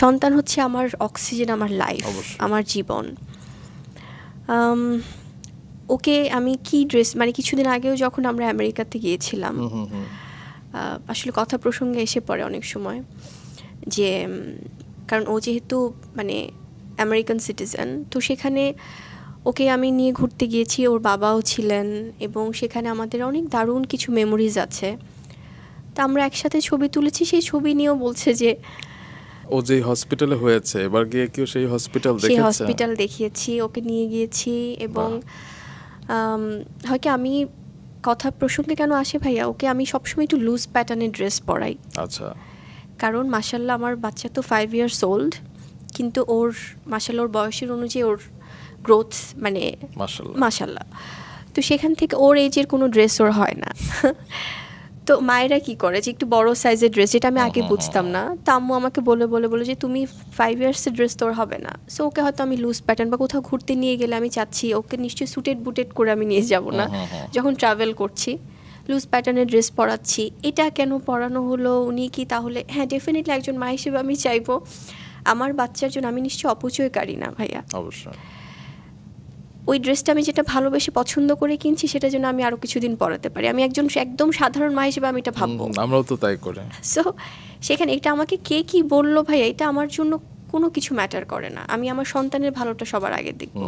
সন্তান হচ্ছে আমার অক্সিজেন, আমার লাইফ, আমার জীবন। ওকে আমি কি ড্রেস, মানে কিছুদিন আগেও যখন আমরা আমেরিকাতে গিয়েছিলাম, আসলে কথা প্রসঙ্গে এসে পড়ে অনেক সময় যে কারণ ও যেহেতু মানে আমেরিকান সিটিজেন, তো সেখানে ওকে আমি নিয়ে ঘুরতে গিয়েছি, ওর বাবাও ছিলেন, এবং সেখানে আমাদের অনেক দারুণ কিছু মেমোরিজ আছে। তা আমরা একসাথে ছবি তুলেছি, সেই ছবি নিয়েও বলছে যে ও যে হসপিটালে হয়েছে, এবার গিয়ে কেউ সেই হসপিটাল দেখেছে? সেই হসপিটাল দেখিয়েছি, ওকে নিয়ে গিয়েছি। এবং হয় কি, আমি কথা প্রসঙ্গে কেন আসে ভাইয়া, ওকে আমি সবসময় একটু লুজ প্যাটার্নের ড্রেস পরাই। আচ্ছা। কারণ মাশাল্লাহ আমার বাচ্চা তো 5 years old, কিন্তু ওর মাশাল্লাহ ওর বয়সের অনুযায়ী ওর গ্রোথ মানে মাশাল্লাহ। তো সেখান থেকে ওর এজের কোনো ড্রেস ওর হয় না। তো মায়েরা কি করে যে একটু বড় সাইজের ড্রেস, যেটা আমি আগে বুঝতাম না, তো আম্মু আমাকে বলে যে তুমি 5 yearsের ড্রেস তোর হবে না। সো ওকে হয়তো আমি লুজ প্যাটার্ন বা কোথাও ঘুরতে নিয়ে গেলে আমি চাচ্ছি ওকে নিশ্চয়ই সুটেড বুটেড করে আমি নিয়ে যাব না, যখন ট্রাভেল করছি লুজ প্যাটার্নের ড্রেস পরাচ্ছি। এটা কেন পরানো হলো, উনি কি তাহলে, হ্যাঁ ডেফিনেটলি একজন মা হিসেবে আমি চাইবো আমার বাচ্চার জন্য আমি নিশ্চয়ই অপচয়কারী না ভাইয়া। অবশ্যই ওই ড্রেসটা আমি যেটা ভালোবেসে পছন্দ করে কিনছি, সেটা যেন আমি আরও কিছুদিন পরাতে পারি। আমি একজন একদম সাধারণ মা হিসেবে আমি এটা ভাববো। আমরাও তো তাই করি। সো সেখানে এটা আমাকে কে কি বললো ভাইয়া, এটা আমার জন্য কোনো কিছু ম্যাটার করে না। আমি আমার সন্তানের ভালোটা সবার আগে দেখবো।